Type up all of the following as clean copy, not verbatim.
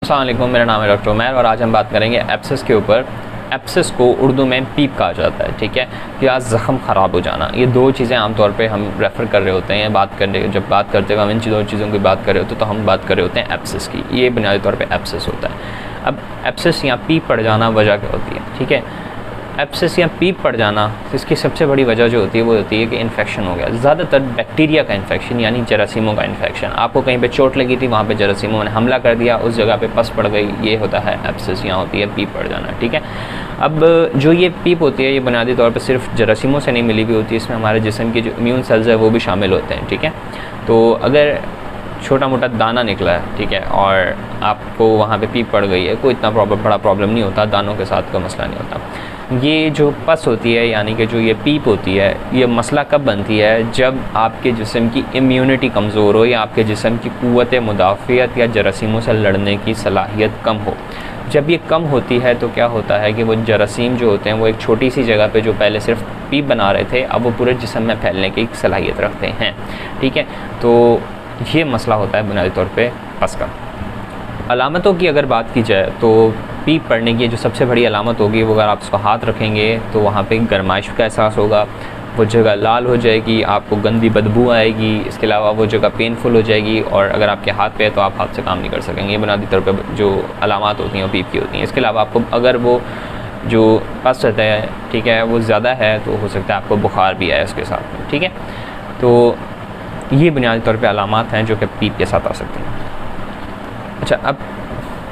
अस्सलाम वालेकुम, मेरा नाम है डॉक्टर उमैर और आज हम बात करेंगे एब्सेस के ऊपर। एब्सेस को उर्दू में पीप कहा जाता है, ठीक है, या ज़ख़म ख़राब हो जाना। ये दो चीज़ें आमतौर पे हम रेफ़र कर रहे होते हैं जब बात करते हुए हम इन दो चीज़ों की बात कर रहे होते हैं तो हम बात कर रहे होते हैं एब्सेस की। ये बुनियादी तौर पे एब्सेस होता है। अब एब्सेस या पीप पड़ जाना वजह क्या होती है, ठीक है। एब्सेस या पीप पड़ जाना, इसकी सबसे बड़ी वजह जो होती है वो होती है कि इन्फेक्शन हो गया, ज़्यादातर बैक्टीरिया का इन्फेक्शन यानी जरासीमों का इन्फेक्शन। आपको कहीं पे चोट लगी थी, वहाँ पे जरासीमों ने हमला कर दिया, उस जगह पे पस पड़ गई, ये होता है एब्सेस या होती है पीप पड़ जाना, ठीक है। अब जो ये पीप होती है ये बुनियादी तौर पर सिर्फ जरासीमों से नहीं मिली हुई होती है, इसमें हमारे जिस्म के जो इम्यून सेल्स है वो भी शामिल होते हैं, ठीक है। तो अगर छोटा मोटा दाना निकला है, ठीक है, और आपको वहाँ पे पीप पड़ गई है, कोई इतना बड़ा प्रॉब्लम नहीं होता, दानों के साथ कोई मसला नहीं होता। ये जो पस होती है यानी कि जो ये पीप होती है, ये मसला कब बनती है, जब आपके जिस्म की इम्यूनिटी कमज़ोर हो या आपके जिस्म की क़ुव्वत मुदाफ़ियत या जरासीमों से लड़ने की सलाहियत कम हो। जब ये कम होती है तो क्या होता है कि वो जरासीम जो होते हैं वो एक छोटी सी जगह पे जो पहले सिर्फ पीप बना रहे थे, अब वो पूरे जिस्म में फैलने की सलाहियत रखते हैं, ठीक है। तो ये मसला होता है बुनियादी तौर पे पस का। अलामतों की अगर बात की जाए तो पीप पड़ने की जो सबसे बड़ी अलामत होगी वो अगर आप उसको हाथ रखेंगे तो वहाँ पे गर्माइश का एहसास होगा, वो जगह लाल हो जाएगी, आपको गंदी बदबू आएगी, इसके अलावा वो जगह पेनफुल हो जाएगी और अगर आपके हाथ पे है तो आप हाथ से काम नहीं कर सकेंगे। ये बुनियादी तौर पर जो अलामत होती हैं वो पीप की होती हैं। इसके अलावा आपको अगर वो जो पस रहता है, ठीक है, वो ज़्यादा है तो हो सकता है आपको बुखार भी आए उसके साथ में, ठीक है। तो ये बुनियादी तौर पे अलामात हैं जो कि पीप के साथ आ सकते हैं। अच्छा, अब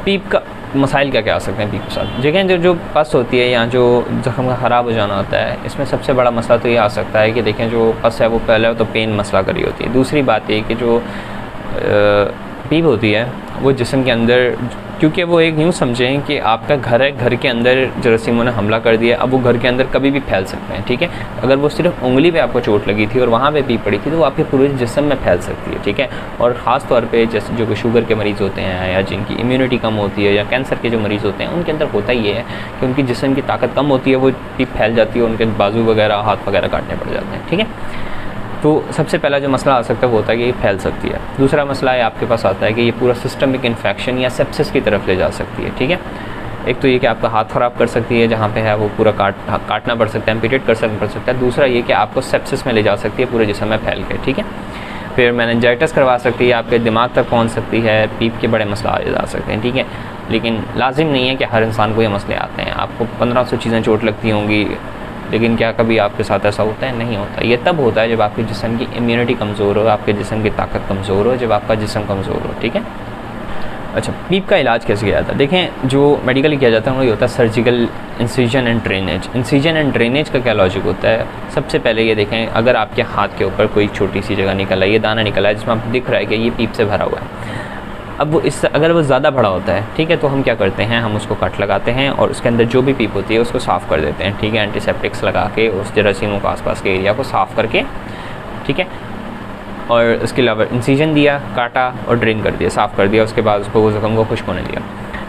पीप का मसाइल क्या क्या आ सकते हैं पीप के साथ? देखें, जो पस होती है या जो ज़ख़म का ख़राब हो जाना होता है, इसमें सबसे बड़ा मसला तो ये आ सकता है कि देखें जो पस है वो पहले तो पेन मसला करी होती है। दूसरी बात ये कि जो पीप होती है वो जिस्म के अंदर, क्योंकि वो एक यूँ समझें कि आपका घर है, घर के अंदर जरासीमों ने हमला कर दिया, अब वो घर के अंदर कभी भी फैल सकते हैं, ठीक है। अगर वो सिर्फ उंगली पे आपको चोट लगी थी और वहाँ पे पीप पड़ी थी तो वो आपके पूरे जिस्म में फैल सकती है, ठीक है। और ख़ास तौर पे जैसे जो कि शुगर के मरीज़ होते हैं या जिनकी इम्यूनिटी कम होती है या कैंसर के जो मरीज़ होते हैं, उनके अंदर होता ये है कि उनकी जिस्म की ताकत कम होती है, वो पीप फैल जाती है, उनके बाजू वगैरह हाथ वगैरह काटने पड़ जाते हैं, ठीक है। तो सबसे पहला जो मसला आ सकता है वो होता है कि ये फैल सकती है। दूसरा मसला है आपके पास आता है कि ये पूरा सिस्टमिक इन्फेक्शन या सेप्सिस की तरफ ले जा सकती है, ठीक है। एक तो ये कि आपका हाथ ख़राब कर सकती है, जहाँ पे है वो पूरा काटना पड़ सकता है, एम्पुटेट पड़ सकता है। दूसरा ये कि आपको सेप्सिस में ले जा सकती है पूरे जिस्म में फैल के, ठीक है। फिर मेनिंजाइटिस करवा सकती है, आपके दिमाग तक पहुँच सकती है, पीप के बड़े मसला आ सकते हैं, ठीक है। लेकिन लाजिम नहीं है कि हर इंसान को ये मसले आते हैं। आपको 1500 चीज़ें चोट लगती होंगी, लेकिन क्या कभी आपके साथ ऐसा होता है? नहीं होता। ये तब होता है जब आपके जिस्म की इम्यूनिटी कमज़ोर हो, आपके जिस्म की ताकत कमज़ोर हो, जब आपका जिस्म कमज़ोर हो, ठीक है। अच्छा, पीप का इलाज कैसे किया जाता है? देखें, जो मेडिकली किया जाता है वो ये होता है surgical incision and drainage. Incision and drainage का क्या लॉजिक होता है? सबसे पहले ये देखें, अगर आपके हाथ के ऊपर कोई छोटी सी जगह निकला है, ये दाना निकला है जिसमें आपको दिख रहा है कि ये पीप से भरा हुआ है, अब वो अगर वो ज़्यादा बड़ा होता है, ठीक है, तो हम क्या करते हैं, हम उसको कट लगाते हैं और उसके अंदर जो भी पीप होती है उसको साफ़ कर देते हैं, ठीक है। एंटीसेप्टिक्स लगा के उस जरासीमों के आसपास के एरिया को साफ़ करके, ठीक है। और इसके अलावा इंसिजन दिया, काटा और ड्रेन कर दिया, साफ़ कर दिया, उसके बाद उसको ज़ख़म को खुश्क होने दिया,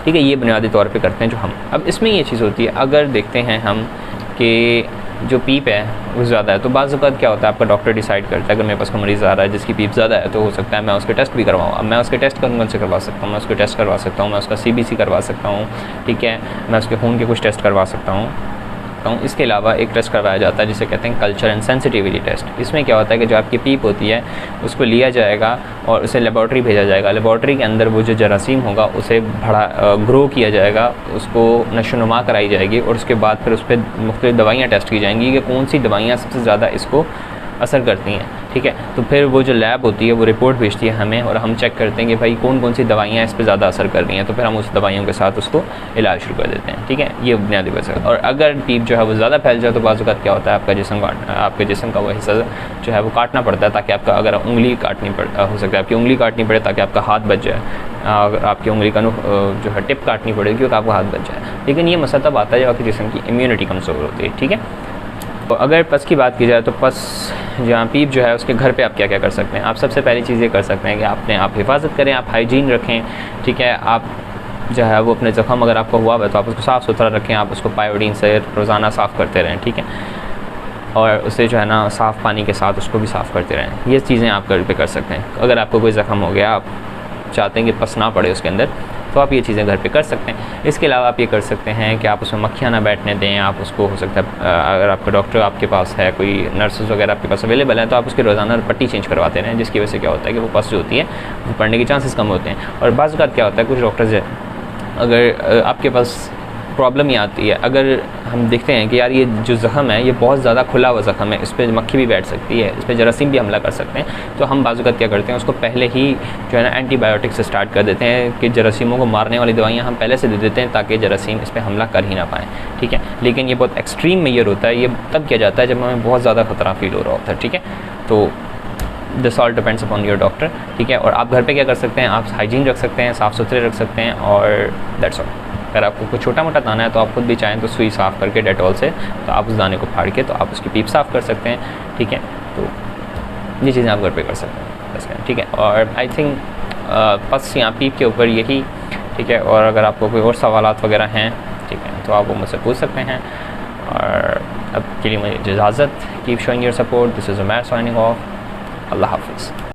ठीक है। ये बुनियादी तौर पे करते हैं जो हम। अब इसमें ये चीज़ होती है, अगर देखते हैं हम कि जो पीप है वो ज़्यादा है तो बाज़ औक़ात क्या होता है, आपका डॉक्टर डिसाइड करता है अगर मेरे पास कोई मरीज़ आ रहा है जिसकी पीप ज़्यादा है तो हो सकता है मैं उसके टेस्ट भी करवाऊँ। अब मैं उसके टेस्ट कौन से करवा सकता हूँ? मैं उसके टेस्ट करवा सकता हूँ, मैं उसका CBC करवा सकता हूँ, ठीक है, मैं उसके खून के कुछ टेस्ट करवा सकता हूँ। इसके अलावा एक टेस्ट करवाया जाता है जिसे कहते हैं कल्चर एंड सेंसिटिविटी टेस्ट। इसमें क्या होता है कि जो आपकी पीप होती है उसको लिया जाएगा और उसे लेबॉर्ट्री भेजा जाएगा। लेबॉर्ट्री के अंदर वो जो जरासीम होगा उसे ग्रो किया जाएगा, उसको नशोनुमा कराई जाएगी और उसके बाद फिर उस पर मुख्तलिफ दवाइयाँ टेस्ट की जाएंगी कि कौन सी दवाइयाँ सबसे ज़्यादा इसको असर करती हैं, ठीक है। तो फिर वो जो लैब होती है वो रिपोर्ट भेजती है हमें और हम चेक करते हैं कि भाई कौन कौन सी दवाइयाँ इस पर ज़्यादा असर कर रही हैं, तो फिर हम उस दवाइयों के साथ उसको इलाज शुरू कर देते हैं, ठीक है। ये बुनियादी वजह। और अगर पीप जो है वो ज़्यादा फैल जाए तो बाज़ औक़ात क्या होता है, आपके जिस्म का वो हिस्सा जो है वो काटना पड़ता है ताकि आपका, अगर उंगली काटनी हो सकता है आपकी उंगली काटनी पड़े ताकि आपका हाथ बच जाए, आपकी उंगली का जो है टिप काटनी पड़ेगी क्योंकि आपका हाथ बच जाए। लेकिन ये मसला तब आता है जब आपके जिस्म की इम्यूनिटी कमज़ोर होती है, ठीक है। तो अगर पस की बात की जाए तो पस जहाँ पीप जो है उसके घर पे आप क्या क्या कर सकते हैं? आप सबसे पहली चीज़ ये कर सकते हैं कि आप हिफाजत करें, आप हाइजीन रखें, ठीक है। आप जो है वो अपने ज़ख़म अगर आपको हुआ है तो आप उसको साफ़ सुथरा रखें, आप उसको पायोडीन से रोज़ाना साफ़ करते रहें, ठीक है। और उसे जो है ना साफ़ पानी के साथ उसको भी साफ़ करते रहें। ये चीज़ें आप घर पे कर सकते हैं। अगर आपको कोई ज़ख़म हो गया, आप चाहते हैं कि पस ना पड़े उसके अंदर, तो आप ये चीज़ें घर पे कर सकते हैं। इसके अलावा आप ये कर सकते हैं कि आप उसमें मक्खियाँ ना बैठने दें। आप उसको हो सकता है अगर आपका डॉक्टर आपके पास है, कोई नर्सेज वगैरह आपके पास अवेलेबल हैं, तो आप उसकी रोज़ाना पट्टी चेंज करवाते रहें, जिसकी वजह से क्या होता है कि वो पस जो होती है वो पड़ने के चांसेस कम होते हैं। और बाज़ औक़ात क्या होता है, कुछ डॉक्टर्स है, अगर आपके पास प्रॉब्लम ये आती है, अगर हम देखते हैं कि यार ये जो ज़ख़म है ये बहुत ज़्यादा खुला हुआ ज़ख़म है, इस पर मक्खी भी बैठ सकती है, इस पर जरासीम भी हमला कर सकते हैं, तो हम बाज़ औक़ात क्या करते हैं, उसको पहले ही जो है ना एंटीबायोटिक से स्टार्ट कर देते हैं कि जरासीमों को मारने वाली दवाइयाँ हम पहले से दे देते हैं ताकि जरासीम इस पर हमला कर ही ना पाएँ, ठीक है। लेकिन ये बहुत एक्सट्रीम मेजर होता है, ये तब किया जाता है जब हमें बहुत ज़्यादा ख़तरा फील हो रहा होता है, ठीक है। तो this all depends upon your doctor, ठीक है। और आप घर पे क्या कर सकते हैं, आप हाइजीन रख सकते हैं, साफ़ सुथरे रख सकते हैं, और दैट्स ऑल। अगर आपको कुछ छोटा मोटा दाना है तो आप खुद भी चाहें तो सुई साफ़ करके डेटॉल से, तो आप उस दाने को फाड़ के तो आप उसकी पीप साफ़ कर सकते हैं, ठीक है। तो ये चीज़ें आप घर पे कर सकते हैं बस, ठीक है। और आई थिंक बस यहाँ पीप के ऊपर यही, ठीक है। और अगर आपको कोई और सवालात वगैरह हैं, ठीक है, तो आप वो मुझसे पूछ सकते हैं। और अब के लिए मुझे इजाज़त। Keep showing your support. This is Umair signing off. अल्लाह हाफ़िज़।